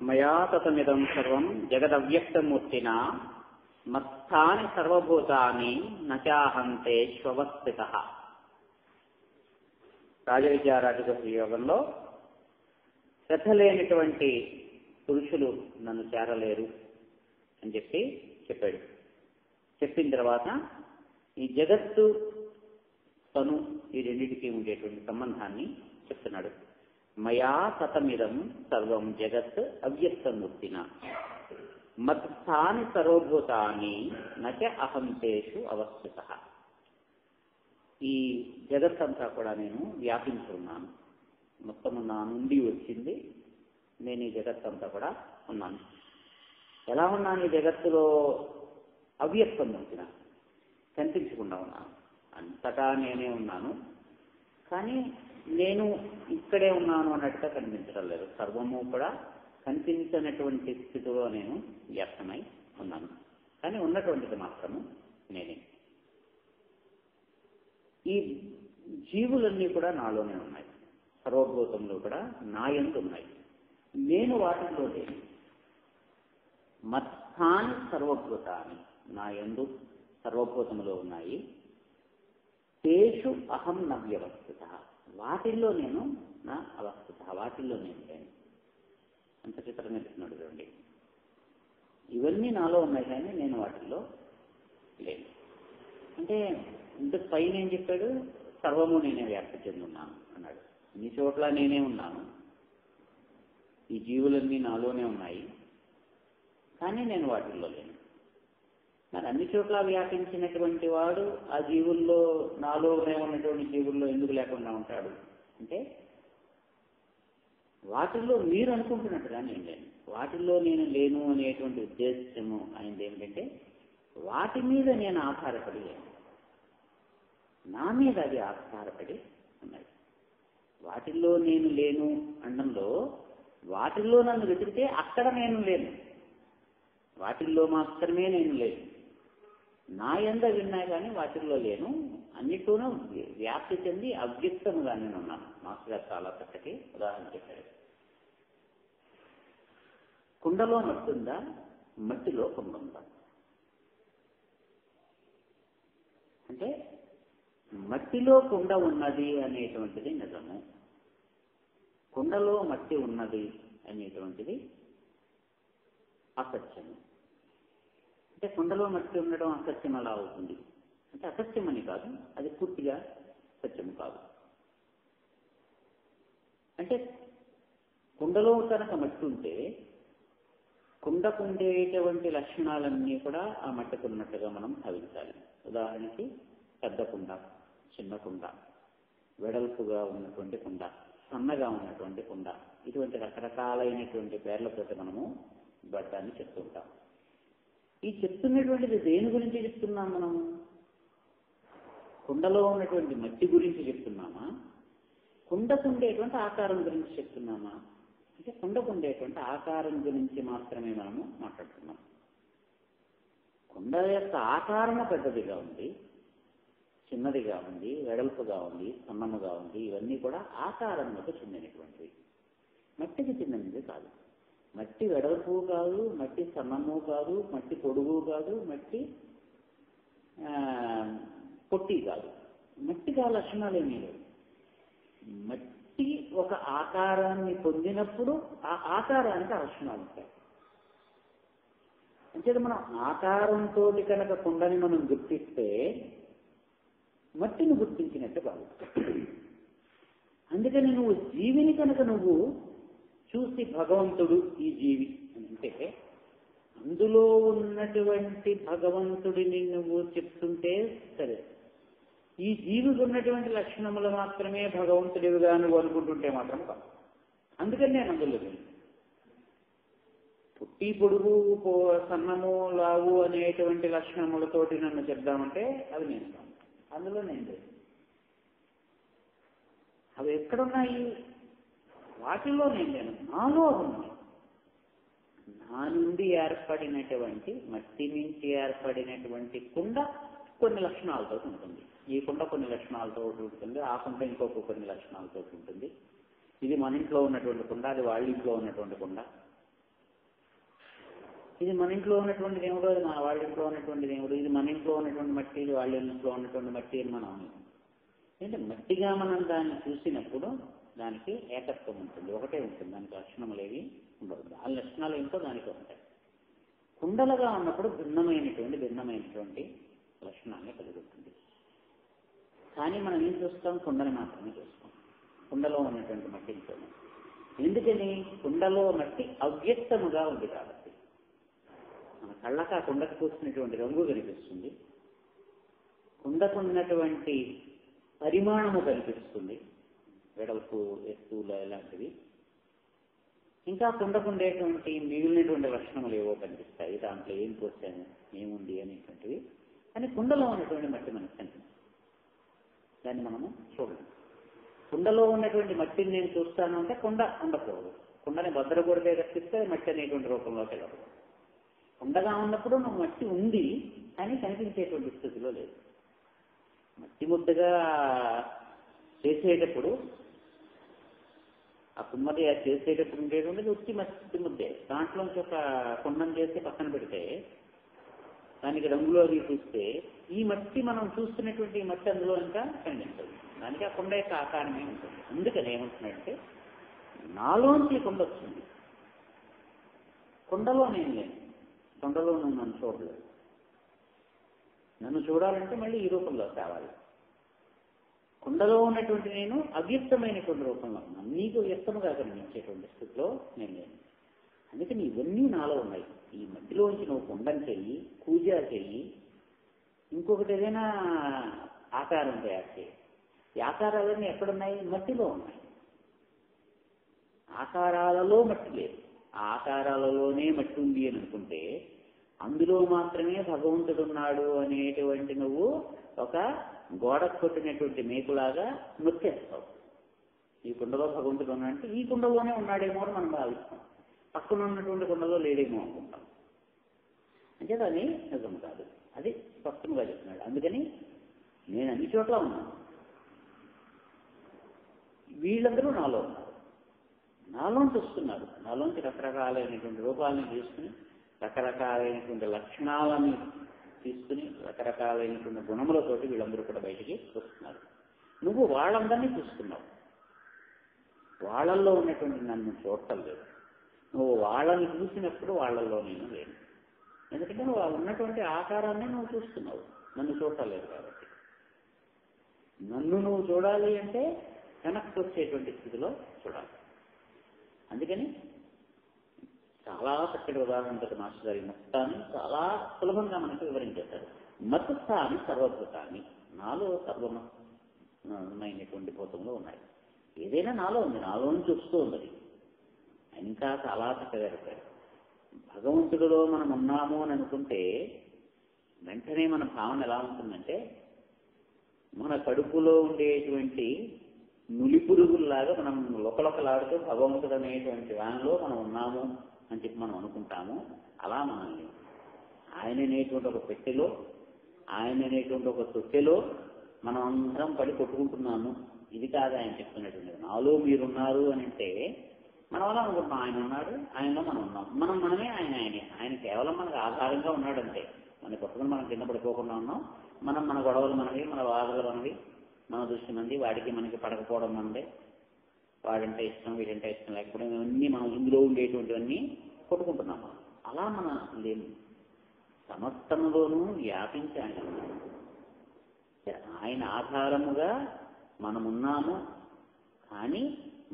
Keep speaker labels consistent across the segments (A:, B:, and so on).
A: మయా తతమిదం సర్వం జగదవ్యక్తమూర్తినా మత్స్థాని సర్వభూతాని నచాహంతే శ్వవస్థితః. రాజవిద్యా రాజగోహ యోగంలో శ్రద్ధ లేనటువంటి పురుషులు నన్ను చేరలేరు అని చెప్పాడు. చెప్పిన తర్వాత ఈ జగత్తు తను ఈ రెండింటికి ఉండేటువంటి సంబంధాన్ని చెప్తున్నాడు. మయా తతమిదం సర్వం జగత్ అవ్యక్తమూర్తిన మత్స్థాని సర్వభూతాని నచ అహంతేషు అవస్థితః. ఈ జగత్తంతా కూడా నేను వ్యాపించి ఉన్నాను, మొత్తము నా నుండి వచ్చింది, నేను ఈ జగత్తంతా కూడా ఉన్నాను. ఎలా ఉన్నాను ఈ జగత్తులో? అవ్యక్తం వచ్చిన, కనిపించకుండా ఉన్నాను. అంతటా నేనే ఉన్నాను, కానీ నేను ఇక్కడే ఉన్నాను అన్నట్టుగా కనిపించడం లేదు. సర్వము కూడా కనిపించినటువంటి స్థితిలో నేను వ్యక్తమై ఉన్నాను, కానీ ఉన్నటువంటిది మాత్రము నేనే. ఈ జీవులన్నీ కూడా నాలోనే ఉన్నాయి, సర్వభూతంలో కూడా నా యందు ఉన్నాయి, నేను వాటిలో లేను. మత్స్థాని సర్వభూతాన్ని, నా యందు సర్వభూతములో ఉన్నాయి. తేషు అహం న వ్యవస్థిత, వాటిల్లో నేను నా అవస్థిత, వాటిల్లో నేను లేను. అంత చిత్రంగా చెప్తున్నాడు చూడండి. ఇవన్నీ నాలో ఉన్నాయి కానీ నేను వాటిల్లో లేను. అంటే ఇంతకు పైన ఏం చెప్పాడు? సర్వము నేనే వ్యాప్తి చెందున్నాను అన్నాడు. అన్ని చోట్ల నేనే ఉన్నాను, ఈ జీవులన్నీ నాలోనే ఉన్నాయి, కానీ నేను వాటిల్లో లేను. మరి అన్ని చోట్ల వ్యాపించినటువంటి వాడు ఆ జీవుల్లో, నాలోనే ఉన్నటువంటి జీవుల్లో ఎందుకు లేకుండా ఉంటాడు అంటే, వాటిల్లో మీరు అనుకుంటున్నట్టుగా నేను లేను, వాటిల్లో నేను లేను అనేటువంటి ఉద్దేశము ఆయనది ఏమిటంటే, వాటి మీద నేను ఆధారపడి లేను, నా మీద అది ఆధారపడి ఉన్నాయి. వాటిల్లో నేను లేను అనడంలో, వాటిల్లో నన్ను వెతికితే అక్కడ నేను లేను, వాటిల్లో మాత్రమే నేను లేను. నా యందు విన్నాయి కానీ వాటిల్లో లేను, అన్నిటిలోనూ వ్యాప్తి చెంది అవ్యక్తముగా నేను ఉన్నాను. మాస్టర్ గారు చాలా చక్కటి ఉదాహరణ చెప్పారు. కుండలో మట్టి ఉందా, మట్టిలో కుండ ఉందా? అంటే మట్టిలో కుండ ఉన్నది అనేటువంటిది నిజము, కుండలో మట్టి ఉన్నది అనేటువంటిది అసత్యము. అంటే కుండలో మట్టి ఉండడం అసత్యం అలా అవుతుంది అంటే, అసత్యం అని కాదు, అది పూర్తిగా సత్యము కాదు. అంటే కుండలో కనుక మట్టి ఉంటే కుండకు ఉండేటువంటి లక్షణాలన్నీ కూడా ఆ మట్టికి ఉన్నట్టుగా మనం భావించాలి. ఉదాహరణకి పెద్ద కుండ, చిన్న కుండ, వెడల్పుగా ఉన్నటువంటి కుండ, సన్నగా ఉన్నటువంటి కుండ, ఇటువంటి రకరకాలైనటువంటి పేర్లతోటి మనము బట్టాన్ని చెప్తుంటాం. ఈ చెప్తున్నటువంటిది దేని గురించి చెప్తున్నాం మనం? కుండలో ఉన్నటువంటి మట్టి గురించి చెప్తున్నామా, కుండకు ఉండేటువంటి ఆకారం గురించి చెప్తున్నామా? అంటే కుండకు ఉండేటువంటి ఆకారం గురించి మాత్రమే మనము మాట్లాడుతున్నాం. కుండ యొక్క ఆకారము పెద్దదిగా ఉంది, చిన్నదిగా ఉంది, వెడల్పుగా ఉంది, సన్నముగా ఉంది, ఇవన్నీ కూడా ఆకారంలోకి చెందినటువంటివి, మట్టికి చెందినది కాదు. మట్టి వెడల్పు కాదు, మట్టి సన్నము కాదు, మట్టి పొడుగు కాదు, మట్టి పొట్టి కాదు. మట్టికి ఆ లక్షణాలు ఏమీ లేవు. మట్టి ఒక ఆకారాన్ని పొందినప్పుడు ఆ ఆకారానికి ఆ లక్షణాలు ఉంటాయి. అంటే మనం ఆకారంతో కనుక కుండని మనం గుర్తిస్తే మట్టిని గుర్తించినట్టు కాదు. అందుకని నువ్వు జీవిని కనుక నువ్వు చూసి భగవంతుడు ఈ జీవి అని అంటే, అందులో ఉన్నటువంటి భగవంతుడిని నువ్వు చెప్తుంటే సరే, ఈ జీవికి ఉన్నటువంటి లక్షణములు మాత్రమే భగవంతుడివిగా నువ్వు అనుకుంటుంటే మాత్రం కాదు. అందుకని నేను అందులో పుట్టి పొడుగు సన్నము లావు అనేటువంటి లక్షణములతోటి నన్ను చెప్దామంటే అవి నేను కాదు, అందులో నేను లేదు. అవి ఎక్కడున్నాయి? వాటిల్లో నేను లేను, నాలో ఉన్నాయి. నా నుండి ఏర్పడినటువంటి, మట్టి నుంచి ఏర్పడినటువంటి కుండ కొన్ని లక్షణాలతో ఉంటుంది. ఈ కుండ కొన్ని లక్షణాలతో ఉంటుంది, ఆ కుండ ఇంకొక కొన్ని లక్షణాలతో ఉంటుంది. ఇది మన ఇంట్లో ఉన్నటువంటి కుండ, అది వాళ్ళ ఇంట్లో ఉన్నటువంటి కుండ. ఇది మన ఇంట్లో ఉన్నటువంటి దేవుడు, అది మన వాళ్ళ ఇంట్లో ఉన్నటువంటి దేవుడు, ఇది మన ఇంట్లో ఉన్నటువంటి మట్టి, ఇది వాళ్ళ ఇంట్లో ఉన్నటువంటి మట్టి అని మనం అంటే మట్టిగా మనం దాన్ని చూసినప్పుడు దానికి ఏకత్వం ఉంటుంది, ఒకటే ఉంటుంది, దానికి లక్షణములు ఏవి ఉండవు. ఆ లక్షణాలు ఏంటో దానికి ఉంటాయి. కుండలుగా ఉన్నప్పుడు భిన్నమైనటువంటి లక్షణాన్ని కలిగి ఉంటుంది. కానీ మనం ఏం చూస్తాం? కుండని మాత్రమే చూస్తాం, కుండలో ఉన్నటువంటి మట్టిని చూడం. ఎందుకని? కుండలో మట్టి అవ్యక్తముగా ఉంది కాబట్టి. మన కళ్ళకు ఆ కుండకు చూసినటువంటి రంగు కనిపిస్తుంది, కుండకు ఉన్నటువంటి పరిమాణము కనిపిస్తుంది, వెడల్పు, ఎత్తుల ఇలాంటివి. ఇంకా కుండకు ఉండేటువంటి మిగిలినటువంటి లక్షణములు ఏవో కనిపిస్తాయి, దాంట్లో ఏం పోసాను, ఏముంది అనేటువంటివి. కానీ కుండలో ఉన్నటువంటి మట్టి మనకు కనిపిస్తుంది, దాన్ని మనము చూడలేము. కుండలో ఉన్నటువంటి మట్టిని నేను చూస్తాను అంటే కుండ ఉండకూడదు. కుండని భద్ర కొడితే కనిపిస్తే మట్టి అనేటువంటి రూపంలోకి వెళ్ళదు. కుండగా ఉన్నప్పుడు నువ్వు మట్టి ఉంది అని కనిపించేటువంటి స్థితిలో లేదు. మట్టి ముద్దగా చేసేటప్పుడు ఆ కుమ్మది చేసేటప్పుడు ఉండేటువంటిది ఉత్తి మట్టి ముద్దే. దాంట్లోంచి ఒక కుండం చేసి పక్కన పెడితే దానికి రంగులో అవి చూస్తే ఈ మట్టి మనం చూస్తున్నటువంటి ఈ మట్టి అందులో ఇంకా కనిపించదు. దానికి ఆ కుండ యొక్క ఆకారమే ఉంటుంది. అందుకని ఏమంటున్నాడంటే నాలోంచి కుండ వచ్చింది, కుండలో నేను లేను, కుండలో నువ్వు నన్ను చూడలేదు. నన్ను చూడాలంటే మళ్ళీ ఈ రూపంలో కావాలి. కుండలో ఉన్నటువంటి నేను అవ్యక్తమైనటువంటి రూపంలో ఉన్నాను, నీకు వ్యక్తముగా కనిపించేటువంటి స్థితిలో నేను లేను. అందుకని ఇవన్నీ నాలో ఉన్నాయి. ఈ మట్టిలోంచి నువ్వు కుండం చెయ్యి, పూజ చెయ్యి, ఇంకొకటి ఏదైనా ఆకారం తయారు చేయి. ఈ ఆకారాలన్నీ ఎక్కడున్నాయి? మట్టిలో ఉన్నాయి. ఆకారాలలో మట్టి లేదు. ఆ ఆకారాలలోనే మట్టి ఉంది అని అనుకుంటే అందులో మాత్రమే భగవంతుడు ఉన్నాడు అనేటువంటి నువ్వు ఒక గోడకు కొట్టినటువంటి మేకులాగా నొక్కేస్తావు. ఈ కుండలో భగవంతుడు ఉన్నాడంటే ఈ కుండలోనే ఉన్నాడేమో అని మనం భావిస్తాం, పక్కన ఉన్నటువంటి కుండలో లేడేమో అనుకుంటాం. అంటే అది నిజం కాదు, అది స్పష్టంగా చెప్తున్నాడు. అందుకని నేను అన్ని చోట్ల ఉన్నాను, వీళ్ళందరూ నాలో ఉన్నారు, నాలోంచి వస్తున్నారు, నాలోంచి రకరకాలైనటువంటి రూపాలను తీసుకుని, రకరకాలైనటువంటి లక్షణాలను తీసుకుని, రకరకాలైనటువంటి గుణములతోటి వీళ్ళందరూ కూడా బయటికి వస్తున్నారు. నువ్వు వాళ్ళందరినీ చూస్తున్నావు, వాళ్ళల్లో ఉన్నటువంటి నన్ను చూడటం లేదు. నువ్వు వాళ్ళని చూసినప్పుడు వాళ్ళల్లో నేను లేను. ఎందుకంటే నువ్వు ఉన్నటువంటి ఆకారాన్ని నువ్వు చూస్తున్నావు, నన్ను చూడటం లేదు కాబట్టి. నన్ను నువ్వు చూడాలి అంటే వెనక్కి వచ్చేటువంటి స్థితిలో చూడాలి. అందుకని చాలా చక్కటి ఉదాహరణతో మాస్టర్ గారి మొత్తాన్ని చాలా సులభంగా మనకు వివరించేశారు. మత్స్థాని సర్వభూతాన్ని, నాలో సర్వమైనటువంటి భూతంలో ఉన్నాయి. ఏదైనా నాలో ఉంది, నాలో నుంచి వస్తూ ఉన్నది. ఇంకా చాలా చక్కగా చెప్పారు. భగవంతుడిలో మనం ఉన్నాము అని అనుకుంటే వెంటనే మన భావన ఎలా ఉంటుందంటే మన కడుపులో ఉండేటువంటి నులి పురుగుల్లాగా మనం లొకలొకలాడుతూ భగవంతుడు అనేటువంటి వానిలో మనం ఉన్నాము అని చెప్పి మనం అనుకుంటాము. అలా మనల్ని ఆయన అనేటువంటి ఒక పెట్టెలో, ఆయన అనేటువంటి ఒక తొట్టెలో మనం అందరం పడి కొట్టుకుంటున్నాము. ఇది కాదు ఆయన చెప్తున్నటువంటిది. నాలో మీరున్నారు అని అంటే మనం అలా అనుకుంటున్నాం, ఆయన ఉన్నాడు, ఆయనలో మనం ఉన్నాం, మనమే ఆయనే. ఆయన కేవలం మనకు ఆధారంగా ఉన్నాడంటే మన కొట్టుకుని మనం కింద పడిపోకుండా ఉన్నాం. మన గొడవలు మనవి, మన వాదనలు మనవి, మన దృష్టి మంది, వాడికి మనకి పడకపోవడం మనదే, వాడంటే ఇష్టం వీడంటే ఇష్టం లేకపోవడం, ఇవన్నీ మనం ఇందులో ఉండేటువంటివన్నీ కొట్టుకుంటున్నాం. అలా మన లేము, సమస్తములోనూ వ్యాపించి ఆయన ఉన్నాము. ఆయన ఆధారముగా మనమున్నాము. కానీ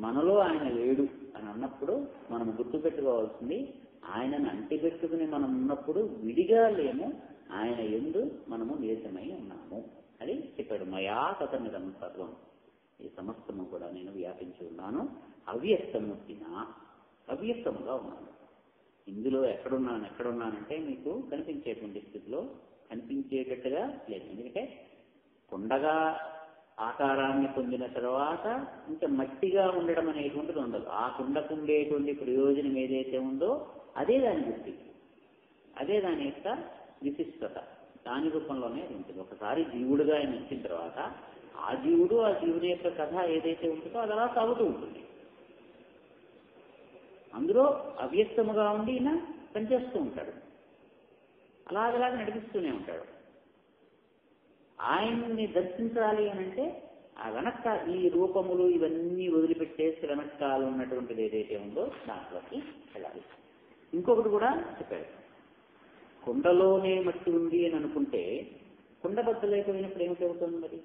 A: మనలో ఆయన లేడు అని అన్నప్పుడు మనం గుర్తుపెట్టుకోవాల్సింది, ఆయనను అంటిపెట్టుకుని మనం ఉన్నప్పుడు విడిగా లేము, ఆయన యందు మనము నిలిచమై ఉన్నాము. అది చెప్పాడు. మయా తతమిదం సర్వం, ఈ సమస్తము కూడా నేను వ్యాపించి ఉన్నాను. అవ్యక్తమూర్తిన, అవ్యక్తముగా ఉన్నాను. ఇందులో ఎక్కడున్నానంటే మీకు కనిపించేటువంటి స్థితిలో కనిపించేటట్టుగా లేదు. ఎందుకంటే కుండగా ఆకారాన్ని పొందిన తర్వాత ఇంకా మట్టిగా ఉండడం అనేటువంటిది ఉండదు. ఆ కుండకు ఉండేటువంటి ప్రయోజనం ఏదైతే ఉందో అదే దాని గుర్తి, అదే దాని యొక్క విశిష్టత, దాని రూపంలోనే ఉంటుంది. ఒకసారి జీవుడుగా ఆయన వచ్చిన తర్వాత ఆ జీవుని యొక్క కథ ఏదైతే ఉంటుందో అది అలా సాగుతూ ఉంటుంది. అందులో అవ్యక్తముగా ఉండి ఈయన పనిచేస్తూ ఉంటాడు, అలాగలాగా నడిపిస్తూనే ఉంటాడు. ఆయన్ని దర్శించాలి అని అంటే ఆ వెనక్క ఈ రూపములు ఇవన్నీ వదిలిపెట్టేసి వెనకాల ఉన్నటువంటిది ఏదైతే ఉందో దాంట్లోకి వెళ్ళాలి. ఇంకొకటి కూడా చెప్పారు, కుండలోనే మట్టి ఉంది అని అనుకుంటే కుండ బద్దలైపోయినప్పుడు ఏమిటి అవుతుంది మరి?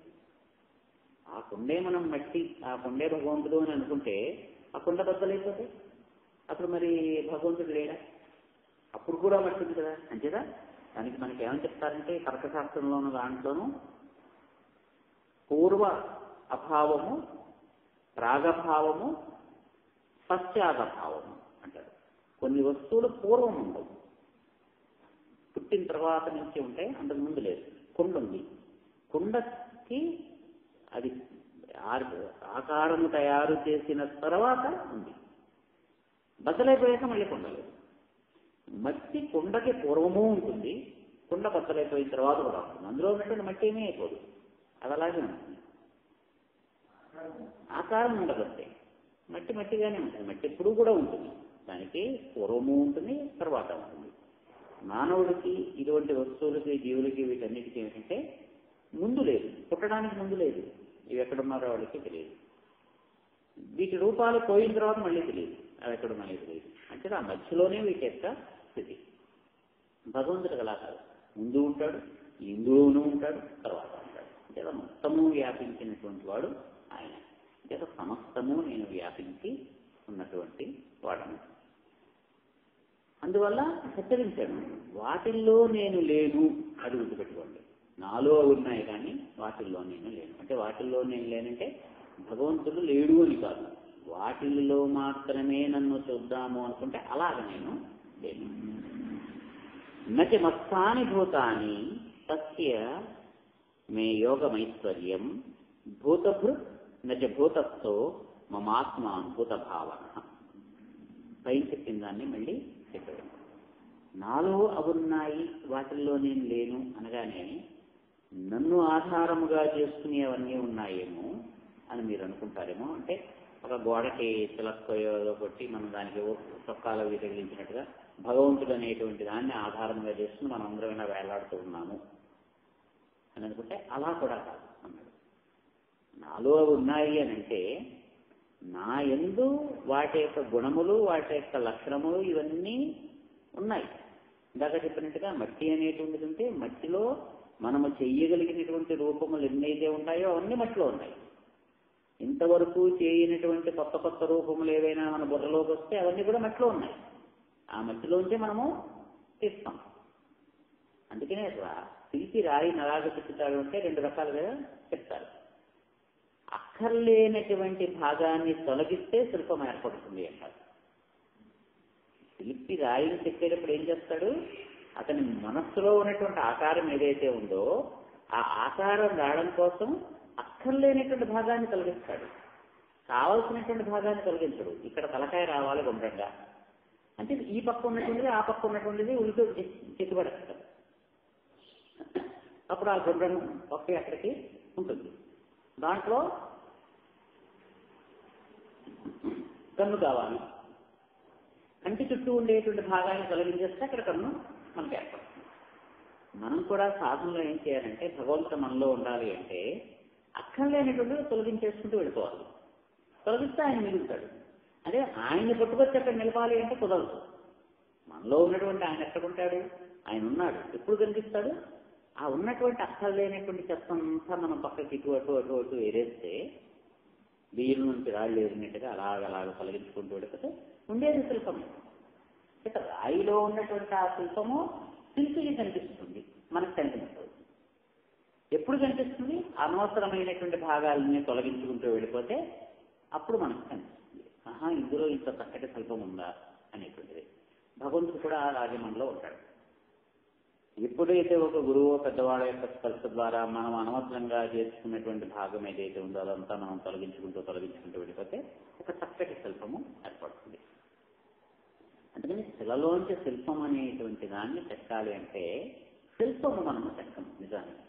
A: ఆ కుండే మనం మట్టి, ఆ కుండే భగవంతుడు అని అనుకుంటే ఆ కుండ బద్దలైపోతే అప్పుడు మరి భగవంతుడు లేడా? అప్పుడు కూడా మట్టి ఉంది కదా. అంతేదా? దానికి మనకి ఏమని చెప్తారంటే తర్కశాస్త్రంలో ఉన్న దాంట్లోనూ పూర్వ అభావము, రాగభావము, పశ్చాదభావము అంటారు. కొన్ని వస్తువులు పూర్వం ఉండవు, పుట్టిన తర్వాత నుంచి ఉంటాయి, అంతకు ముందు లేదు. కుండ ఉంది, కుండకి అది ఆకారము తయారు చేసిన తర్వాత ఉంది, బద్దలైపోయాక మళ్ళీ కుండ లేదు. మట్టి కుండకి పూర్వము ఉంటుంది, కుండ బద్దలైపోయిన తర్వాత కూడా ఉంటుంది. అందులో ఉన్నటువంటి మట్టి ఏమీ అయిపోదు, అది అలాగే ఉంటుంది. ఆకారం ఉండదంటే మట్టి మట్టిగానే ఉంటుంది. మట్టి ఎప్పుడూ కూడా ఉంటుంది, దానికి పూర్వము ఉంటుంది, తర్వాత ఉంటుంది. మానవుడికి ఇటువంటి వస్తువులకి, జీవులకి, వీటన్నిటికీ ఏమిటంటే ముందు లేదు, పుట్టడానికి ముందు లేదు. ఇవి ఎక్కడున్నారో వాళ్ళకి తెలియదు. వీటి రూపాలు పోయిన తర్వాత మళ్ళీ తెలియదు, అవి ఎక్కడున్నాయో తెలియదు. అంటే ఆ మధ్యలోనే వీటి యొక్క స్థితి. భగవంతుడు అలా కాదు, ముందు ఉంటాడు, ఇందులోనూ ఉంటాడు, తర్వాత ఉంటాడు. అంటే మొత్తము వ్యాపించినటువంటి వాడు ఆయన. అంటే సమస్తము నేను వ్యాపించి ఉన్నటువంటి వాడను. అందువల్ల హెచ్చరించాను, వాటిల్లో నేను లేను అది గుర్తుపెట్టుకోండి. నాలో ఉన్నాయి కానీ వాటిల్లో నేను లేను. అంటే వాటిల్లో నేను లేనంటే భగవంతుడు లేడు అని కాదు, వాటిల్లో మాత్రమే నన్ను చూద్దాము అనుకుంటే అలాగ నేను లేను. నచ మస్తాని భూతాని తస్య మే యోగమైశ్వర్యం భూతభృత్ నచ భూతస్థో మమాత్మానుభూత భావన. పైన చెప్పిన దాన్ని మళ్ళీ చెప్పాడు. నాలో అవున్నాయి, వాటిల్లో నేను లేను అనగానే నన్ను ఆధారముగా చేసుకునేవన్నీ ఉన్నాయేమో అని మీరు అనుకుంటారేమో. అంటే ఒక గోడకి చిలక్కోయో కొట్టి మనం దానికి చొక్కాలు తగిలించినట్టుగా భగవంతుడు అనేటువంటి దాన్ని ఆధారంగా చేసుకుని మనం అందరమైనా వేలాడుతూ ఉన్నాము అని అనుకుంటే అలా కూడా కాదు అన్నాడు. నాలో ఉన్నాయి అని అంటే నా యందు వాటి యొక్క గుణములు, వాటి యొక్క లక్షణములు ఇవన్నీ ఉన్నాయి. ఇందాక చెప్పినట్టుగా మట్టి అనేటువంటిది ఉంటే మట్టిలో మనము చెయ్యగలిగినటువంటి రూపములు ఎన్నైతే ఉంటాయో అవన్నీ మట్టిలో ఉన్నాయి. ఇంతవరకు చేయనటువంటి కొత్త కొత్త రూపములు ఏవైనా మన బుర్రలోకి వస్తే అవన్నీ కూడా మట్టిలో ఉన్నాయి. ఆ మట్టిలోంచే మనము తీస్తాం. అందుకనే శిల్పి రాయి నలాగా చెప్తాడు అంటే రెండు రకాలుగా చెప్తారు. అక్కర్లేనటువంటి భాగాన్ని తొలగిస్తే శిల్పం ఏర్పడుతుంది అంటారు. శిల్పి రాయిని చెప్పేటప్పుడు ఏం చేస్తాడు, అతని మనస్సులో ఉన్నటువంటి ఆకారం ఏదైతే ఉందో ఆ ఆకారం రావడం కోసం అక్కర్లేనటువంటి భాగాన్ని తొలగిస్తాడు, కావలసినటువంటి భాగాన్ని తొలగించడు. ఇక్కడ తలకాయ రావాలి గుండ్రంగా అంటే ఈ పక్క ఉన్నటువంటిది ఆ పక్క ఉన్నటువంటిది ఉలితో చెట్టుబడేస్తాడు. అప్పుడు ఆ గుండ్రం పక్క అక్కడికి ఉంటుంది. దాంట్లో కన్ను కావాలి, కంటి చుట్టూ ఉండేటువంటి భాగాన్ని తొలగించేస్తే అక్కడ కన్ను మనకు ఏర్పడుతుంది. మనం కూడా సాధనలో ఏం చేయాలంటే భగవంతుడు మనలో ఉండాలి అంటే అక్కర్లేనటువంటి తొలగించేసుకుంటూ వెళ్ళిపోవాలి. తొలగిస్తే ఆయన మిగులుతాడు. అదే ఆయన్ని పట్టుకొచ్చి అక్కడ నిలపాలి అంటే కుదరదు. మనలో ఉన్నటువంటి ఆయన ఎక్కడుంటాడు, ఆయన ఉన్నాడు. ఎప్పుడు కనిపిస్తాడు? ఆ ఉన్నటువంటి అక్కర్లేనటువంటి చెత్తంతా మనం పక్కకి ఇటు అటు అటు అటు ఏరేస్తే బియ్యం నుంచి రాళ్ళు ఏరినట్టుగా అలాగలాగ తొలగించుకుంటూ వెళ్ళిపోతే ఉండేది శిల్పం. ఇక రాయిలో ఉన్నటువంటి ఆ శిల్పము శిల్పికి కనిపిస్తుంది, మనకు కనిపించదు. ఎప్పుడు కనిపిస్తుంది? అనవసరమైనటువంటి భాగాలని తొలగించుకుంటూ వెళ్ళిపోతే అప్పుడు మనకు కనిపిస్తుంది. ఆహా, ఇందులో ఇంత చక్కటి శిల్పం ఉందా అనేటువంటిది. భగవంతుడు కూడా ఆ రాజమంలో ఉంటాడు. ఎప్పుడైతే ఒక గురువు పెద్దవాళ్ళ యొక్క స్పర్శ ద్వారా మనం అనవసరంగా చేసుకున్నటువంటి భాగం ఏదైతే ఉందో అదంతా మనం తొలగించుకుంటూ వెళ్ళిపోతే ఒక చక్కటి శిల్పము ఏర్పడుతుంది. అందుకని శిలలోంచి శిల్పం అనేటువంటి దాన్ని చెక్కాలి అంటే శిల్పము మనము చెక్కము. నిజానికి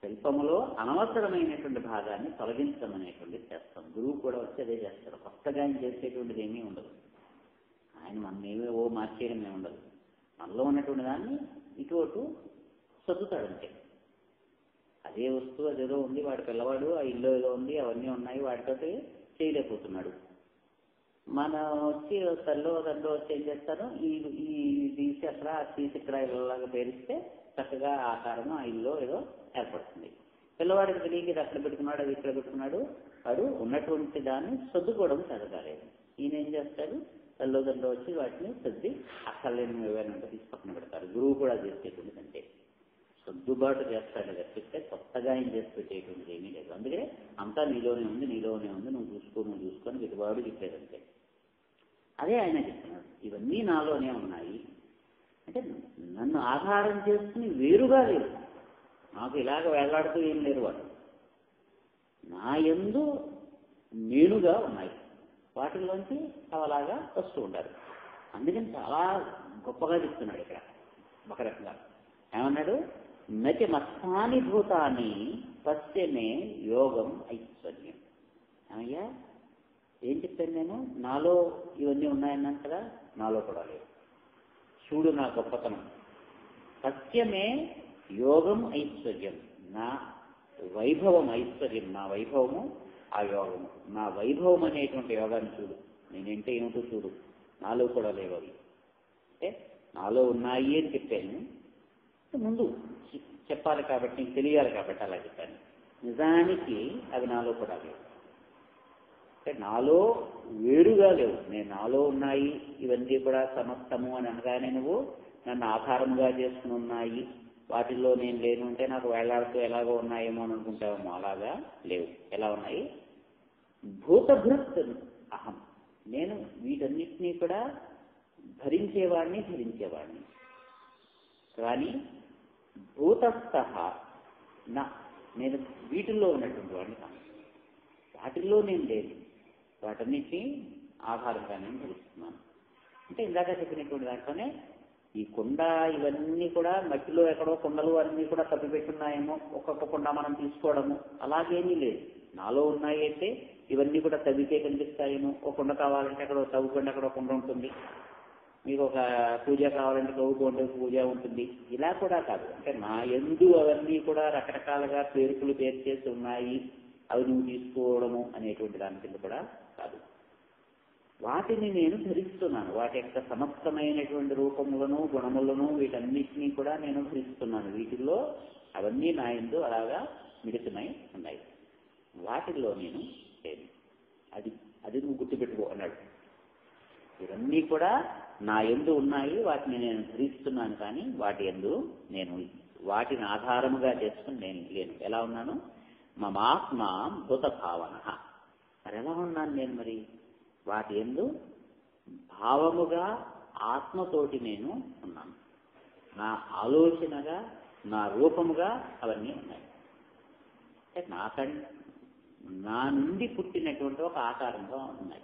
A: శిల్పములో అనవసరమైనటువంటి భాగాన్ని తొలగించడం అనేటువంటిది చేస్తాం. గురువు కూడా వచ్చి అదే చేస్తారు. కొత్తగా ఆయన చేసేటువంటిది ఏమీ ఉండదు. ఆయన మనమేమో మార్చేయడం ఏమి ఉండదు. మనలో ఉన్నటువంటి దాన్ని ఇటు అటు సర్దుతాడు అంతే. అదే వస్తువు అదేదో ఉంది, వాడి పిల్లవాడు ఆ ఇల్లు ఏదో ఉంది, అవన్నీ ఉన్నాయి, వాటితో చేయలేకపోతున్నాడు. మనం వచ్చి తల్లో తండ్రి వచ్చి ఏం చేస్తారు, ఈ తీసి అక్కడ తీసి ఇక్కడ ఇళ్ళలాగా పేరిస్తే చక్కగా ఆకారం ఆ ఇల్లు ఏదో ఏర్పడుతుంది. పిల్లవాడికి తెలియక ఇది అక్కడ పెట్టుకున్నాడు, అది ఇక్కడ పెట్టుకున్నాడు, వాడు ఉన్నటువంటి దాన్ని సర్దుకోవడం చదవలేదు. ఈయన ఏం చేస్తాడు, తల్లిదండ్రులు వచ్చి వాటిని సర్ది అక్కర్లేని ఏవైనా తీసి పక్కన పెడతారు. గురువు కూడా చేసేటువంటిది అంటే సర్దుబాటు చేస్తాడు తప్పిస్తే కొత్తగా ఆయన చేసి పెట్టేటువంటిది ఏమీ లేదు. అందుకనే అంతా నీలోనే ఉంది, నీలోనే ఉంది, నువ్వు చూసుకొని గిట్టుబాటు చెప్పేదంటే అదే ఆయన చెప్తున్నాడు. ఇవన్నీ నాలోనే ఉన్నాయి అంటే నన్ను ఆధారం చేసుకుని వేరుగా లేరు, నాకు ఇలాగ వేలాడుతూ ఏం లేరు, వాడు నా యందు నేనుగా ఉన్నాయి, వాటిల్లోంచి అలాగా వస్తూ ఉంటారు. అందుకని చాలా గొప్పగా చెప్తున్నాడు ఇక్కడ ఒక రకంగా. ఏమన్నాడు, నటి మస్తాని భూతాన్ని పశ్చిమే యోగం ఐశ్వర్యం. అయ్యా ఏం చెప్పాను నేను, నాలో ఇవన్నీ ఉన్నాయన్నాను కదా, నాలో కూడా లేవు. చూడు నా గొప్పతనం, పశ్చిమే యోగం ఐశ్వర్యం, నా వైభవం ఐశ్వర్యం, నా వైభవము ఆ యోగము, నా వైభవం అనేటువంటి యోగాన్ని చూడు, నేనంటే ఏమిటో చూడు, నాలో కూడా లేవు అవి. అంటే నాలో ఉన్నాయి అని చెప్పాను, ముందు చెప్పాలి కాబట్టి నీకు తెలియాలి కాబట్టి అలా చెప్పాను. నిజానికి అవి నాలో కూడా లేవు, అంటే నాలో వేరుగా లేవు. నేను నాలో ఉన్నాయి ఇవన్నీ కూడా సమస్తము అని అనగానే నువ్వు నన్ను ఆధారముగా చేసుకుని ఉన్నాయి, వాటిల్లో నేను లేను అంటే నాకు వేలాడుతూ ఎలాగో ఉన్నాయేమో అని అనుకుంటావేమో, అలాగా లేవు. ఎలా ఉన్నాయి, భూతభృత్ అహం, నేను వీటన్నిటినీ కూడా ధరించేవాడిని కానీ భూతస్థ నా, నేను వీటిల్లో ఉన్నటువంటి వాడిని కాను, వాటిల్లో నేను లేదు, వాటన్నిటినీ ఆధారంగా నేను ధరిస్తున్నాను. అంటే ఇందాక చెప్పినటువంటి దాంట్లోనే ఈ కుండ ఇవన్నీ కూడా మట్టిలో ఎక్కడో కుండలు అన్నీ కూడా తప్పిపెట్టున్నాయేమో, ఒక్కొక్క కుండ మనం తీసుకోవడము అలాగేమీ లేదు. నాలో ఉన్నాయి అయితే ఇవన్నీ కూడా తవ్వితే కనిపిస్తాయేమో, ఒక కుండ కావాలంటే అక్కడ తవ్వుకోండి, అక్కడ కుండ ఉంటుంది, మీకు ఒక పూజ కావాలంటే తవ్వుకోండి పూజ ఉంటుంది. ఇలా కూడా కాదు, అంటే నా యందు అవన్నీ కూడా రకరకాలుగా పేరుకులు పేరు చేసి ఉన్నాయి, అవి నువ్వు తీసుకోవడము అనేటువంటి దాని కింద కూడా కాదు. వాటిని నేను ధరిస్తున్నాను, వాటి యొక్క సమస్తమైనటువంటి రూపములను గుణములను వీటన్నిటినీ కూడా నేను ధరిస్తున్నాను. వీటిల్లో అవన్నీ నా యందు అలాగా మిడితమై ఉన్నాయి, వాటిల్లో నేను లేదు. అది నువ్వు గుర్తుపెట్టుకో అన్నాడు. ఇవన్నీ కూడా నా యందు ఉన్నాయి, వాటిని నేను ధరిస్తున్నాను, కానీ వాటి యందు నేను వాటిని ఆధారముగా చేసుకుని నేను లేను. ఎలా ఉన్నాను, మమాత్మ భూత భావన. మరి ఎలా ఉన్నాను నేను, మరి వాటి యందు భావముగా ఆత్మతోటి నేను ఉన్నాను, నా ఆలోచనగా నా రూపముగా అవన్నీ ఉన్నాయి. అంటే నా నుండి పుట్టినటువంటి ఒక ఆకారంగా ఉన్నాయి.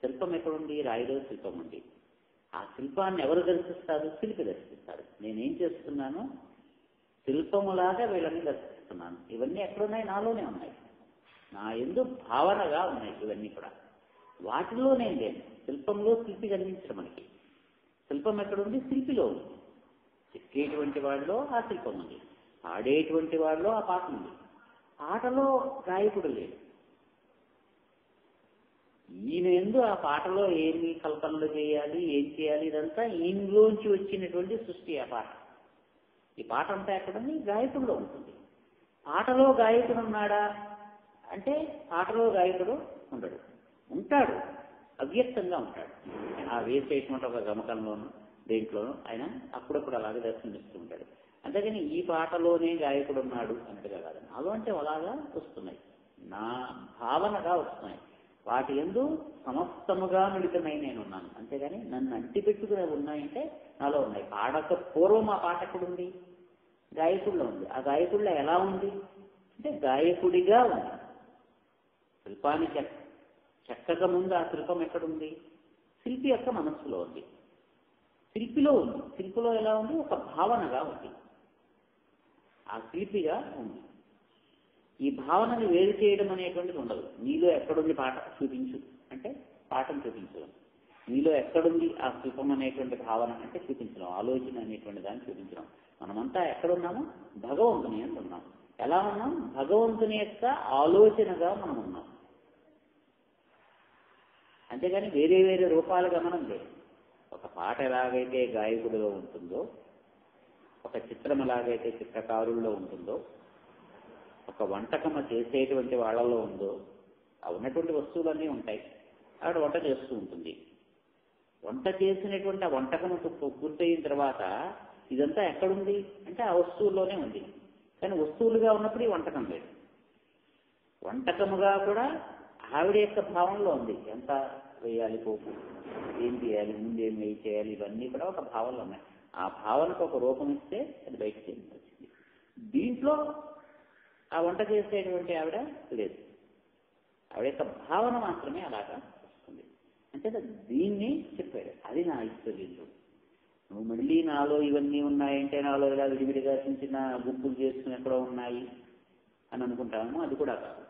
A: శిల్పం ఎక్కడుంది, రాయిలో శిల్పం ఉంది. ఆ శిల్పాన్ని ఎవరు దర్శిస్తారు, శిల్పి దర్శిస్తాడు. నేనేం చేస్తున్నాను, శిల్పములాగా వీళ్ళని దర్శిస్తున్నాను. ఇవన్నీ ఎక్కడున్నాయి, నాలోనే ఉన్నాయి, నా యందు భావనగా ఉన్నాయి ఇవన్నీ కూడా. వాటిలో నేను లేను. శిల్పంలో శిల్పి కనిపించడం మనకి, శిల్పం ఎక్కడుంది, శిల్పిలో ఉంది. చెక్కేటువంటి వాడిలో ఆ శిల్పం ఉంది, ఆడేటువంటి వాడిలో ఆ పాట ఉంది. పాటలో గాయకుడు లేడు, ఈయన యందు ఆ పాటలో ఏమి కల్పనలు చేయాలి, ఏం చేయాలి, ఇదంతా ఈయనలోంచి వచ్చినటువంటి సృష్టి. ఆ పాట, ఈ పాట అంతా ఎక్కడుంది, గాయకుడిలో ఉంటుంది. పాటలో గాయకుడు ఉన్నాడా అంటే పాటలో గాయకుడు ఉండడు, ఉంటాడు, అవ్యక్తంగా ఉంటాడు. ఆ వేసేటువంటి ఒక గమకంలోనూ దేంట్లోనూ ఆయన అప్పుడప్పుడు అలాగే దర్శనమిస్తూ ఉంటాడు. అంతేగాని ఈ పాటలోనే గాయకుడు ఉన్నాడు అన్నట్టుగా కాదు. నాలో అంటే అలాగా వస్తున్నాయి, నా భావనగా వస్తున్నాయి, వాటి యందు సమస్తముగా మిళితమై నేనున్నాను. అంతేగాని నన్ను అంటిపెట్టుకునే ఉన్నాయంటే నాలో ఉన్నాయి. పాడక పూర్వం ఆ పాట ఎక్కడుంది, గాయకుడిలో ఉంది. ఆ గాయకుడిలో ఎలా ఉంది అంటే గాయకుడిగా ఉంది. శిల్పాన్ని చెక్కక ముందు ఆ శిల్పం ఎక్కడుంది, శిల్పి యొక్క మనస్సులో ఉంది, శిల్పిలో ఉంది. శిల్పిలో ఎలా ఉంది, ఒక భావనగా ఉంది, ఆ శిల్పిగా ఉంది. ఈ భావనని వేరు చేయడం అనేటువంటిది ఉండదు. నీలో ఎక్కడుంది పాట చూపించు అంటే పాఠం చూపించు, నీలో ఎక్కడుంది ఆ సుఖం అనేటువంటి భావన అంటే చూపించడం, ఆలోచన అనేటువంటి దాన్ని చూపించడం. మనమంతా ఎక్కడున్నాము? భగవంతుని అని ఉన్నాం. ఎలా ఉన్నాం? భగవంతుని యొక్క ఆలోచనగా మనం ఉన్నాం. అంతేగాని వేరే వేరే రూపాలుగా మనం లేదు. ఒక పాట ఎలాగైతే గాయకుడిలో ఉంటుందో, ఒక చిత్రం ఎలాగైతే చిత్రకారుల్లో ఉంటుందో, ఒక వంటకం చేసేటువంటి వాళ్ళలో ఉందో, ఆ ఉన్నటువంటి వస్తువులన్నీ ఉంటాయి. ఆవిడ వంట చేస్తూ ఉంటుంది. వంట చేసినటువంటి ఆ వంటకం పూర్తయిన తర్వాత ఇదంతా ఎక్కడుంది అంటే ఆ వస్తువుల్లోనే ఉంది. కానీ వస్తువులుగా ఉన్నప్పుడు ఈ వంటకం లేదు. వంటకముగా కూడా ఆవిడ యొక్క భావనలో ఉంది. ఎంత వేయాలి, పోపు ఏం చేయాలి, ముందేం వేయి చేయాలి, ఇవన్నీ కూడా ఒక భావనలో ఉన్నాయి. ఆ భావనకు ఒక రూపం ఇస్తే అది బయటకు వచ్చింది. దీంట్లో ఆ వంట చేసేటువంటి ఆవిడ లేదు. ఆవిడ యొక్క భావన మాత్రమే అలాగా వస్తుంది. అంటే దీన్ని చెప్పాడు. అది నా ఐశ్వర్యుడు. నువ్వు మళ్ళీ నాలో ఇవన్నీ ఉన్నాయంటే నాలో ఇలా విడివిడిగా చిన్న చిన్న గుంపులు చేసుకుని ఎక్కడో ఉన్నాయి అని అనుకుంటాము. అది కూడా కాదు.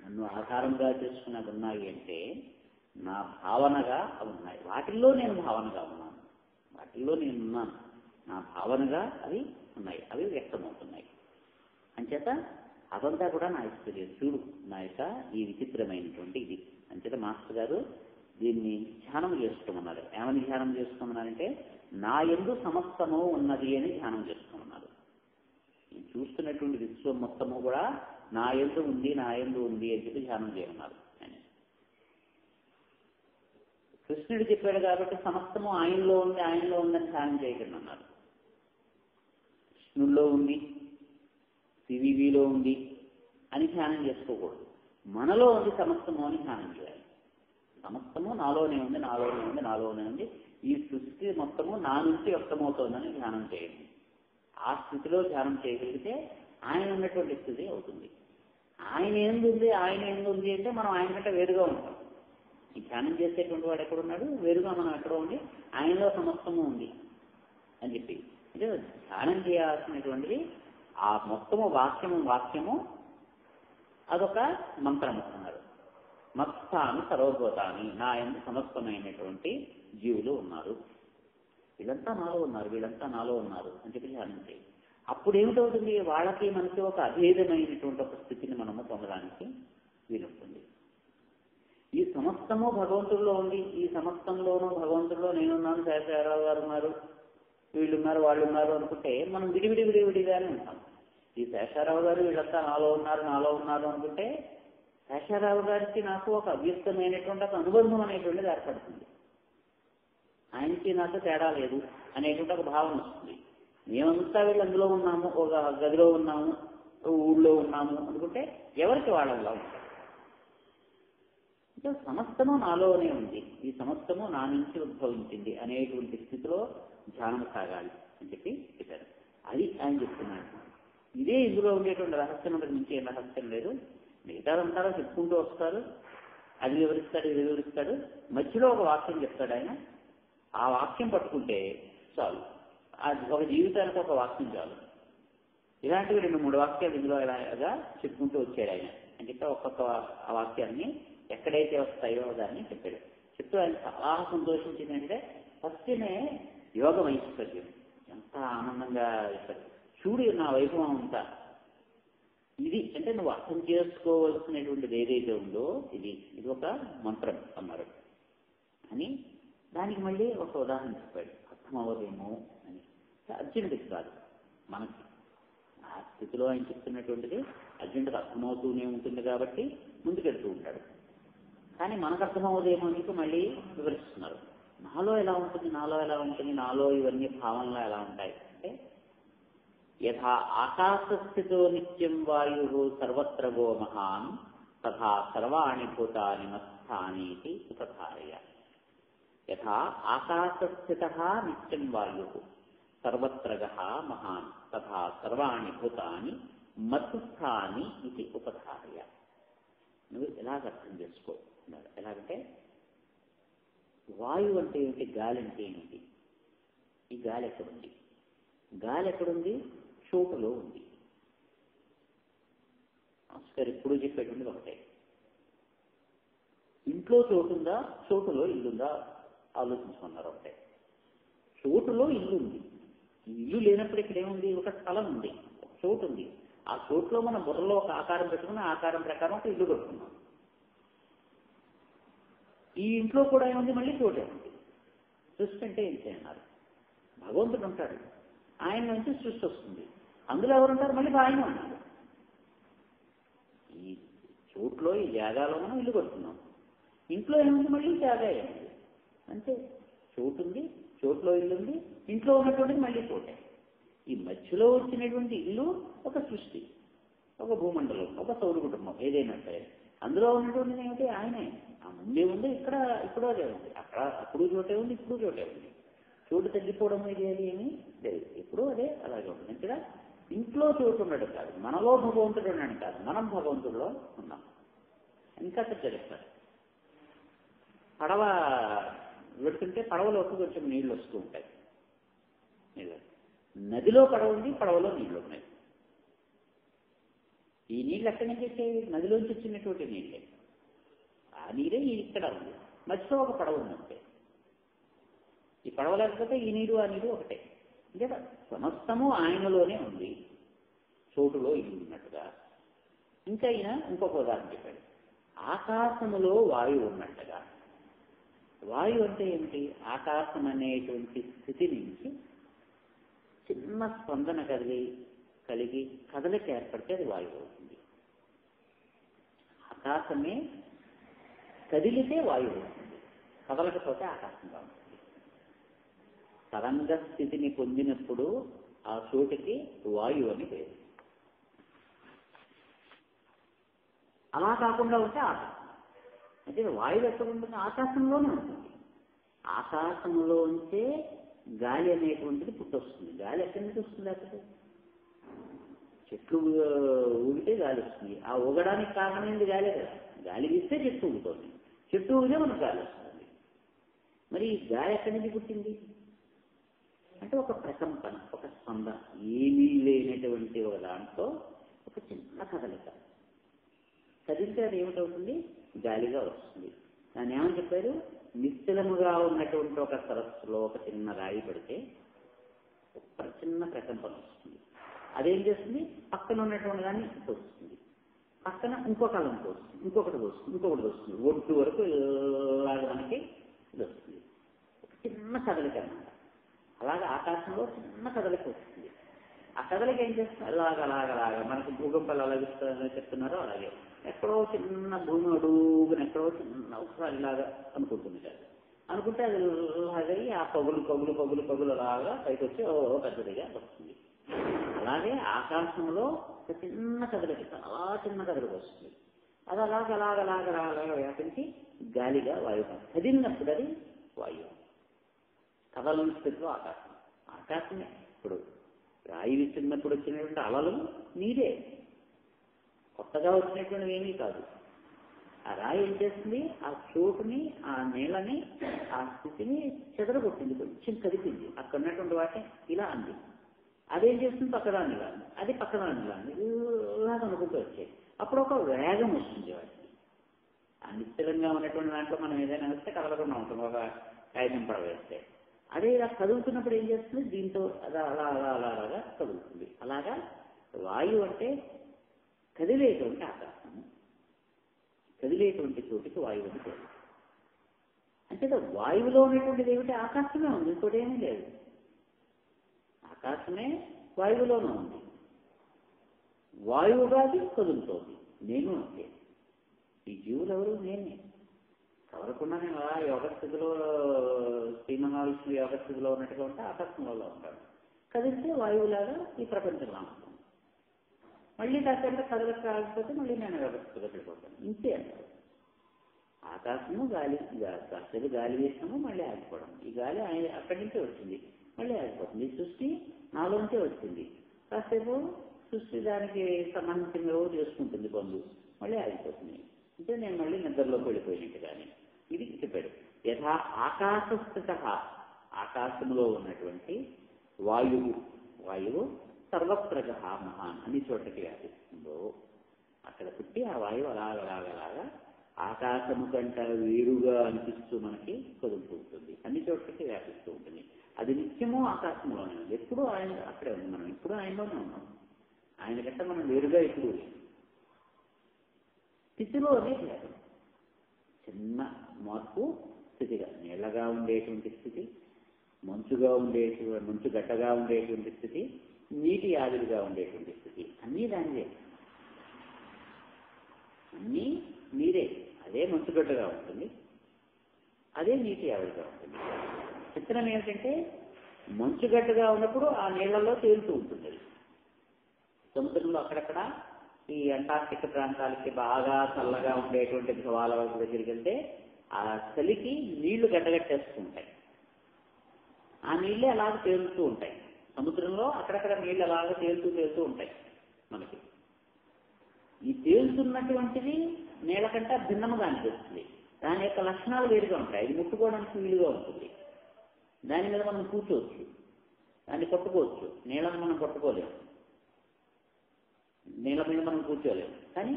A: నన్ను ఆధారంగా చేసుకున్నది ఉన్నాయి అంటే నా భావనగా అవి ఉన్నాయి. వాటిల్లో నేను భావనగా ఉన్నాను. వాటిల్లో నేను ఉన్నాను. నా భావనగా అవి ఉన్నాయి. అవి వ్యక్తమవుతున్నాయి. అంచేత అదంతా కూడా నా ఐశ్వర్యం. చూడు నా యొక్క ఈ విచిత్రమైనటువంటి ఇది. అంచేత మాస్టర్ గారు దీన్ని ధ్యానం చేసుకోమన్నారు. ఏమని ధ్యానం చేసుకోమన్నారంటే నా యందు సమస్తము ఉన్నది అని ధ్యానం చేసుకోమన్నారు. ఈ చూస్తున్నటువంటి విశ్వం మొత్తము కూడా నా యందు ఉంది, నా యందు ఉంది అని చెప్పి ధ్యానం చేయమన్నారు. కృష్ణుడు చెప్పాడు కాబట్టి సమస్తము ఆయనలో ఉంది, ఆయనలో ఉందని ధ్యానం చేయకండి అన్నారు. కృష్ణుల్లో ఉంది, సివివిలో ఉంది అని ధ్యానం చేసుకోకూడదు. మనలో ఉంది సమస్తము అని ధ్యానం చేయాలి. సమస్తము నాలోనే ఉంది, నాలోనే ఉంది, నాలోనే ఉంది. ఈ సృష్టి మొత్తము నా నుంచి వ్యక్తమవుతోందని ధ్యానం చేయండి. ఆ స్థితిలో ధ్యానం చేయగలిగితే ఆయన ఉన్నటువంటి స్థితి అవుతుంది. ఆయన ఎందుంది, ఆయన ఎందుంది అంటే మనం ఆయన కంటే వేరుగా ఉంటాం. ఈ ధ్యానం చేసేటువంటి వాడు ఎక్కడున్నాడు? వేరుగా మనం ఎక్కడో ఉండి ఆయనలో సమస్తము ఉంది అని చెప్పి. అంటే ధ్యానం చేయాల్సినటువంటిది ఆ మొత్తము వాక్యము అదొక మంత్రము అన్నారు. మత్స్థాని సర్వభూతాని, నా యందు సమస్తమైనటువంటి జీవులు ఉన్నారు. వీళ్ళంతా నాలో ఉన్నారు, వీళ్ళంతా నాలో ఉన్నారు అని చెప్పి ధ్యానం చేయాలి. అప్పుడు ఏమిటవుతుంది? వాళ్ళకి మనకి ఒక అభేదమైనటువంటి ఒక స్థితిని మనము పొందడానికి వీలుంటుంది. ఈ సమస్తము భగవంతుల్లో ఉంది. ఈ సమస్తంలోనూ భగవంతుల్లో నేనున్నాను, శేషారావు గారు ఉన్నారు, వీళ్ళున్నారు, వాళ్ళు ఉన్నారు అనుకుంటే మనం విడిగానే ఉంటాం. ఈ శేషారావు గారు వీళ్ళంతా నాలో ఉన్నారు అనుకుంటే శేషారావు గారికి నాకు ఒక అవ్యక్తమైనటువంటి ఒక అనుబంధం అనేటువంటిది ఏర్పడుతుంది. ఆయనకి నాకు తేడా లేదు అనేటువంటి ఒక భావన వస్తుంది. మేమంతా వీళ్ళు అందులో ఉన్నాము, ఒక గదిలో ఉన్నాము, ఊళ్ళో ఉన్నాము అనుకుంటే ఎవరికి వాళ్ళలో ఉంటాం. అంటే సమస్తము నాలోనే ఉంది, ఈ సమస్తము నా నుంచి ఉద్భవించింది అనేటువంటి స్థితిలో ధ్యానం సాగాలి అని చెప్పి చెప్పారు. అది ఆయన చెప్తున్నాడు. ఇదే ఇందులో ఉండేటువంటి రహస్యం నుంచి ఏం రహస్యం లేదు. మిగతాదంతా చెప్పుకుంటూ వస్తారు. అది వివరిస్తాడు, ఇది వివరిస్తాడు. మధ్యలో ఒక వాక్యం చెప్తాడు ఆయన. ఆ వాక్యం పట్టుకుంటే చాలు. అది ఒక జీవితానికి ఒక వాక్యం చాలు. ఇలాంటివి 2-3 వాక్యాలు ఇందులో ఇలాగా చెప్పుకుంటూ వచ్చాడు ఆయన. అని చెప్పి ఒక్కొక్క ఆ వాక్యాన్ని ఎక్కడైతే వస్తాయో దాన్ని చెప్పాడు. చెప్తూ ఆయన చాలా సంతోషించిందంటే ఫస్ట్నే యోగం ఐశ్వర్యం ఎంత ఆనందంగా చెప్పాడు. చూడు నా వైభవం అంతా ఇది అంటే నువ్వు అర్థం చేసుకోవాల్సినటువంటిది ఏదైతే ఉందో ఇది ఒక మంత్రం అన్నారు అని. దానికి మళ్ళీ ఒక ఉదాహరణ చెప్పాడు. అర్థమవ్వదేమో అని. అర్జునుడికి కాదు, మనకి ఆ స్థితిలో ఆయన చెప్తున్నటువంటిది అర్జునుడికి అర్థమవుతూనే ఉంటుంది కాబట్టి ముందుకెడుతూ ఉంటాడు. కానీ మనకు అర్థమవుదేమో అని మళ్ళీ వివరిస్తున్నారు. నాలో ఎలా ఉంటుంది, నాలో ఇవన్నీ భావనలో ఎలా ఉంటాయి అంటే యథా ఆకాశస్థితో నిత్యం వాయు సర్వత్ర గో మహాన్ తథా సర్వాణి భూతాని మత్స్థానీతి ఉపధారయ. యథా ఆకాశస్థిత నిత్యం వాయు సర్వత్ర మహాన్ తథా సర్వాణి భూతాని మత్స్థాని ఇది ఉపధారయ. నువ్వు ఎలాగ అర్థం చేసుకో. ఎలాగంటే వాయువు అంటే ఏమిటి, గాలి అంటే ఏమిటి? ఈ గాలి ఎక్కడుంది? గాలి ఎక్కడుంది? చోటులో ఉంది. ఆస్కర్ ఎప్పుడూ చెప్పేటువంటి ఒకటే. ఇంట్లో చోటుందా, చోటులో ఇల్లుందా ఆలోచించుకున్నారు. ఒకటే చోటులో ఇల్లు ఉంది. ఇల్లు లేనప్పుడు ఇక్కడ ఏముంది? ఒక స్థలం ఉంది, ఒక చోటు ఉంది. ఆ చోటులో మన బుర్రలో ఒక ఆకారం పెట్టుకుని ఆకారం ప్రకారం ఒక ఇల్లు కట్టుకున్నాం. ఈ ఇంట్లో కూడా ఏముంది? మళ్ళీ చోటే ఉంది. సృష్టి అంటే ఏంటి అన్నారు? భగవంతుడు ఉంటాడు, ఆయన నుంచి సృష్టి వస్తుంది. అందులో ఎవరుంటారు? మళ్ళీ ఆయన ఉన్నారు. ఈ చోట్లో, ఈ జాగాలో మనం ఇల్లు కట్టుకున్నాం. ఇంట్లో ఏముంది? మళ్ళీ జాగా ఏముంది? అంటే చోటు ఉంది, చోట్లో ఇల్లు ఉంది, ఇంట్లో ఉన్నటువంటిది మళ్ళీ చోటే. ఈ మధ్యలో వచ్చినటువంటి ఇల్లు ఒక సృష్టి, ఒక భూమండలం, ఒక సౌర కుటుంబం, ఏదైనా సరే అందులో ఉన్నటువంటిది ఏమిటి? ఆయనే. ఆ ముందే ఉంది, ఇప్పుడు అదే ఉంది. అక్కడ అప్పుడు చోటే ఉంది, ఇప్పుడు చోటే ఉంది. చోటు తగ్గిపోవడం ఇది అది ఏమీ లేదు, ఎప్పుడూ అదే అలాగే ఉంటుంది. ఇక్కడ ఇంట్లో చోటు ఉండడం కాదు, మనలో భగవంతుడు ఉన్నాడు కాదు, మనం భగవంతుడిలో ఉన్నాం. ఇంకా చెప్తారు. పడవ పెడుతుంటే పడవలోకి కొంచెం నీళ్లు వస్తూ ఉంటాయి. నదిలో పడవ ఉంది, పడవలో నీళ్లు ఉన్నాయి. ఈ నీళ్ళు ఎక్కడి నుంచి వచ్చాయి? నదిలోంచి వచ్చినటువంటి నీళ్ళే. ఆ నీరే ఇక్కడ ఉంది. మధ్యలో ఒక పడవ ఉందంటే ఈ పడవ లేకపోతే ఈ నీరు ఆ నీరు ఒకటే. అంటే సమస్తము ఆయనలోనే ఉంది, చోటులో ఇల్లు ఉన్నట్టుగా. ఇంకా ఈయన ఇంకొక ఉదాహరణ చెప్పాడు. ఆకాశములో వాయువు ఉన్నట్టుగా. వాయువు అంటే ఏమిటి? ఆకాశం అనేటువంటి స్థితి నుంచి చిన్న స్పందన కలిగి కదలిక ఏర్పడితే అది వాయువు అవుతుంది. ఆకాశమే కదిలితే వాయువు అవుతుంది, కదలకపోతే ఆకాశంగా ఉంటుంది. తరంగ స్థితిని పొందినప్పుడు ఆ చోటుకి వాయువు అని పేరు. అలా కాకుండా ఉంటే ఆకాశం. అంటే వాయువు ఎక్కడ ఉంటుంది? ఆకాశంలోనే ఉంటుంది. ఆకాశంలోంచే గాలి అనేటువంటిది పుట్టొస్తుంది. గాలి ఎక్కడి నుంచి వస్తుంది? అక్కడ చెట్లు ఊగితే గాలి వస్తుంది. ఆ ఊగడానికి కారణమైంది గాలే కదా. గాలి వీస్తే చెట్టు ఊగుతుంది, చెట్టు ఊగితే మనకు గాలి వస్తుంది. మరి ఈ గాలి ఎక్కడి నుంచి పుట్టింది అంటే ఒక ప్రకంపన, ఒక స్పందన, ఏమీ లేనటువంటి ఒక దాంట్లో ఒక చిన్న కదలిక. కదిలితే అది ఏమిటవుతుంది? గాలిగా వస్తుంది. దాన్ని ఏమని చెప్పారు? నిశ్చలముగా ఉన్నటువంటి ఒక సరస్సులో ఒక చిన్న రాయి పడితే ఒక చిన్న ప్రకంపన వస్తుంది. అదేం చేస్తుంది? పక్కన ఉన్నటువంటి దాన్ని వస్తుంది, పక్కన ఇంకొక అలంకి వస్తుంది, ఇంకొకటి వస్తుంది, ఇంకొకటి వస్తుంది, ఒడ్డు వరకు ఇలాగ మనకి ఇది వస్తుంది. ఒక చిన్న కదలిక అన్నమాట. అలాగే ఆకాశంలో చిన్న కదలిక వస్తుంది. ఆ కదలిక ఏం చేస్తుంది? అలాగలాగలాగా మనకు భూకంపాలు అలాగే చెప్తున్నారో అలాగే ఎక్కడో చిన్న భూమి అడుగుని ఎక్కడో చిన్న ఒకసారి ఇలాగా అనుకుంటుంది కదా. అనుకుంటే అది అలాగే ఆ పగులు అలాగా పైకి వచ్చి పెద్దదిగా వస్తుంది. అలాగే ఆకాశంలో ఒక చిన్న కదలిక, చాలా చిన్న కదలిక వస్తుంది. అది అలాగలాగలాగలాగా వ్యాపించి గాలిగా వాయువు కదిలినప్పుడు అది వాయువు. కదలని స్థితిలో ఆకాశం. ఆకాశమే ఇప్పుడు రాయి విసిరినప్పుడు వచ్చినటువంటి అలలు నీరే, కొత్తగా వచ్చినటువంటివి ఏమీ కాదు. ఆ రాయి ఏం చేస్తుంది? ఆ చోటుని, ఆ నీళ్ళని, ఆ స్థితిని చెదరగొట్టింది, కొంచెం కదిపింది. అక్కడ ఉన్నటువంటి వాటిని ఇలా అంది. అదేం చేస్తుంది? పక్కదాన్ని ఇలా అంది, అది పక్కదాన్ని ఇలా అంది, ఇలాగ అనుకుంటూ వచ్చాయి. అప్పుడు ఒక వేగం వస్తుంది వాటికి. ఆ నిశ్చలంగా ఉన్నటువంటి దాంట్లో మనం ఏదైనా వేస్తే కదలకుండా ఉంటుంది, ఒక కాగితం పడ వేస్తే. అదే ఇలా కదులుతున్నప్పుడు ఏం చేస్తుంది? దీంతో అలాగా కదులుతుంది. అలాగా వాయువు అంటే కదిలేటువంటి ఆకాశము, కదిలేటువంటి చోటికి వాయువు అని పేరు. అంటే వాయువులో ఉన్నటువంటిది ఏమిటి? ఆకాశమే ఉంది, ఇంకోటి ఏమీ లేదు. ఆకాశమే వాయువులోనే ఉంది. వాయువుగా అది కదులుతోంది. నేను అంటే ఈ జీవులు ఎవరు? నేనే. కదలకుండా నేను అలా యోగస్థితిలో, శ్రీ మహావిష్ణువు యోగస్థితిలో ఉన్నట్టుగా ఉంటే ఆకాశంలో ఉంటాడు. కదిలితే వాయువులాగా ఈ ప్రపంచంలో ఉంటాను. మళ్ళీ కాసేపు కదలక కాకపోతే మళ్ళీ నేను యోగస్థితిలో వెళ్ళిపోతాను. ఇంతే అంటారు. ఆకాశము గాలి, కాసేపు గాలి వేసినాము మళ్ళీ ఆగిపోవడం. ఈ గాలి అక్కడి నుంచే వచ్చింది, మళ్ళీ ఆగిపోతుంది. ఈ సృష్టి నాలోంచే వచ్చింది. కాసేపు సృష్టి దానికి సంబంధించిన రోజు చేసుకుంటుంది పనులు, మళ్ళీ ఆగిపోతుంది. అంటే నేను మళ్ళీ నిద్రలోకి వెళ్ళిపోయినట్టు. కానీ ఇది చెప్పాడు. యథా ఆకాశస్థిత, ఆకాశంలో ఉన్నటువంటి వాయువు సర్వప్రజ మహాన్ అన్ని చోట్లకి వ్యాపిస్తుందో అక్కడ పుట్టి ఆ వాయువు అలాగలాగలాగా ఆకాశము కంట వేరుగా అనిపిస్తూ మనకి కదులుతూ ఉంటుంది, అన్ని చోట్లకి వ్యాపిస్తూ ఉంటుంది. అది నిత్యము ఆకాశంలోనే ఉంది, ఎప్పుడూ ఆయన అక్కడే ఉంది, మనం ఎప్పుడూ ఆయనలోనే ఉన్నాం. ఆయన కంటే మనం వేరుగా ఎప్పుడూ లేదు. స్థితిలో అదే లేదు, చిన్న మార్పు స్థితిగా, నీళ్ళగా ఉండేటువంటి స్థితి, మంచు గడ్డగా ఉండేటువంటి స్థితి, నీటి ఆవిరిగా ఉండేటువంటి స్థితి, అన్నీ దానిదే, అన్నీ నీరే. అదే మంచుగడ్డగా ఉంటుంది, అదే నీటి ఆవిరిగా ఉంటుంది. చిత్రం ఏమిటంటే మంచుగడ్డగా ఉన్నప్పుడు ఆ నీళ్లలో తేలుతూ ఉంటుంది. సముద్రంలో అక్కడక్కడ ఈ అంటార్టిక్ ప్రాంతాలకి బాగా చల్లగా ఉండేటువంటి ధ్రువాల దగ్గరికి వెళ్తే ఆ చలికి నీళ్లు గడ్డగట్టేస్తుంటాయి, ఆ నీళ్ళే అలాగ తేలుతూ ఉంటాయి. సముద్రంలో అక్కడక్కడ నీళ్ళు అలాగ తేలుతూ ఉంటాయి. మనకి ఈ తేలుతున్నటువంటిది నీళ్ళ కంటే భిన్నముగా అనిపిస్తుంది, దాని యొక్క లక్షణాలు వేరుగా ఉంటాయి. అది ముట్టుకోవడానికి వీలుగా ఉంటుంది, దాని మీద మనం కూర్చోవచ్చు, దాన్ని పట్టుకోవచ్చు. నీళ్ళని మనం పట్టుకోలేము, నీళ్ళ మీద మనం కూర్చోలేము. కానీ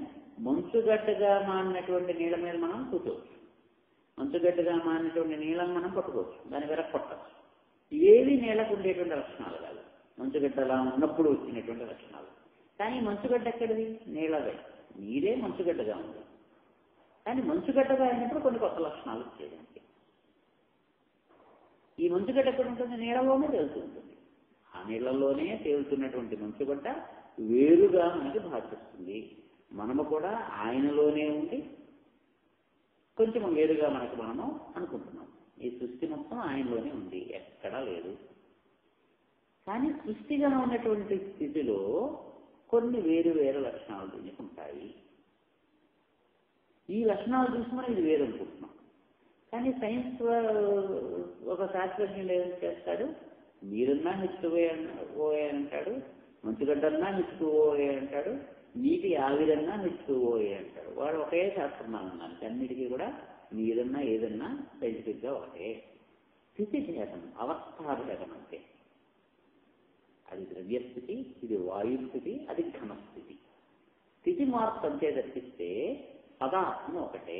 A: మంచుగడ్డగా మారినటువంటి నీళ్ళ మీద మనం కూర్చోవచ్చు, మంచుగడ్డగా మారినటువంటి నీళ్ళని మనం పట్టుకోవచ్చు, దాని మీద పట్టవచ్చు. ఇవేవి నీళ్ళకు ఉండేటువంటి లక్షణాలు కాదు, మంచుగడ్డలా ఉన్నప్పుడు వచ్చినటువంటి లక్షణాలు. కానీ మంచుగడ్డ ఎక్కడిది? నీళ్ళదే, నీరే మంచుగడ్డగా ఉంది. కానీ మంచుగడ్డగా అయినప్పుడు కొన్ని కొత్త లక్షణాలు వచ్చేదానికి. ఈ మంచుగడ్డ ఎక్కడ ఉంటుంది? నీళ్ళలోనే తేలుతూ ఉంటుంది. ఆ నీళ్లలోనే తేలుతున్నటువంటి మంచుగడ్డ వేరుగా మనకి భాషిస్తుంది. మనము కూడా ఆయనలోనే ఉండి కొంచెం వేరుగా మనము అనుకుంటున్నాం. ఈ సృష్టి మొత్తం ఆయనలోనే ఉంది, ఎక్కడా లేదు. కానీ సృష్టిగా ఉన్నటువంటి స్థితిలో కొన్ని వేరు లక్షణాలు దీనికి ఉంటాయి. ఈ లక్షణాలు చూసి మనం ఇది వేరు అనుకుంటున్నాం. కానీ సైన్స్ ఒక శాస్త్రజ్ఞుడు ఏం చేస్తాడు? నీరున్నా H2O అంటాడు, మంచుగడ్డన్నా H2O అంటాడు, నీటి ఆవిరన్నా H2O అంటాడు. వాడు ఒకే శాస్త్రం అన్నాను, అన్నిటికీ కూడా నీరన్నా ఏదన్నా సైంటిఫిక్గా ఒకటే. స్థితి భేదం, అవస్థాభేదం అంతే. అది ద్రవ్యస్థితి, ఇది వాయుస్థితి, అది ఘనస్థితి. స్థితి మార్పు అంతే తప్పిస్తే పదార్థం ఒకటే.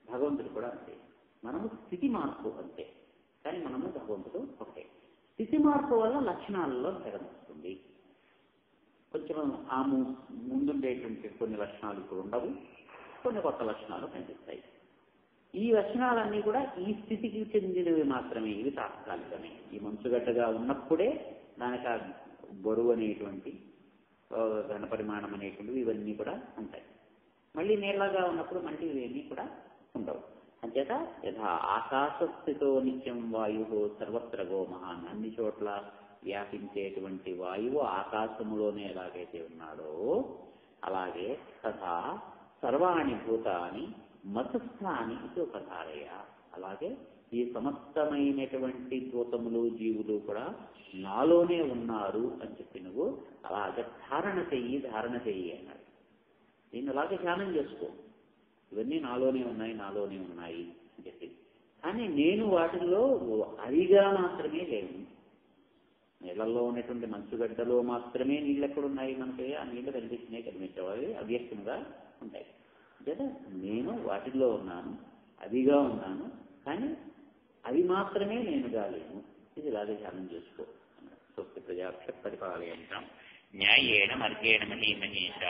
A: భగవంతుడు కూడా అంతే, మనము స్థితి మార్పు అంతే, కానీ మనము భగవంతుడు ఒకటే. స్థితి మార్పు వల్ల లక్షణాలలో భేదం వస్తుంది. కొంచెం ఆ ముందుండేటువంటి కొన్ని లక్షణాలు ఇప్పుడు ఉండవు, కొన్ని కొత్త లక్షణాలు కనిపిస్తాయి. ఈ లక్షణాలన్నీ కూడా ఈ స్థితికి చెందినవి మాత్రమే, ఇవి తాత్కాలికమే. ఈ మంచుగడ్డగా ఉన్నప్పుడే దానికి ఆ బరువు అనేటువంటి ఘన పరిమాణం అనేటువంటివి ఇవన్నీ కూడా ఉంటాయి. మళ్ళీ నీళ్ళగా ఉన్నప్పుడు మళ్ళీ ఇవన్నీ కూడా ఉండవు. అంచేత యథా ఆకాశస్థితో నిత్యం వాయు సర్వత్ర గోమహాన్, అన్ని చోట్ల వ్యాపించేటువంటి వాయువు ఆకాశములోనే ఎలాగైతే ఉన్నాడో అలాగే తథా సర్వాణి భూతాని మతస్థాని ఉపధారయ, అలాగే ఈ సమస్తమైనటువంటి భూతములు జీవులు కూడా నాలోనే ఉన్నారు అని చెప్పి నువ్వు అలాగే ధారణ చెయ్యి అన్నాడు. దీన్ని అలాగే ధ్యానం చేసుకో, ఇవన్నీ నాలోనే ఉన్నాయి అని చెప్పి. కానీ నేను వాటిల్లో అదిగా మాత్రమే లేను. నీళ్లలో ఉన్నటువంటి మంచుగడ్డలో మాత్రమే నీళ్ళు ఎక్కడున్నాయి మనకి? ఆ నీళ్లు కనిపించేవి అవి అవ్యక్తంగా ఉంటాయి. అంటే నేను వాటిల్లో ఉన్నాను, అదిగా ఉన్నాను, కానీ అవి మాత్రమే నేనుగా లేను. ఇది ఇలాగే ధ్యానం చేసుకో. స్వస్తి ప్రజాభ్య పరిపాలయంతాం న్యాయేన మార్గేణ మహీమహేష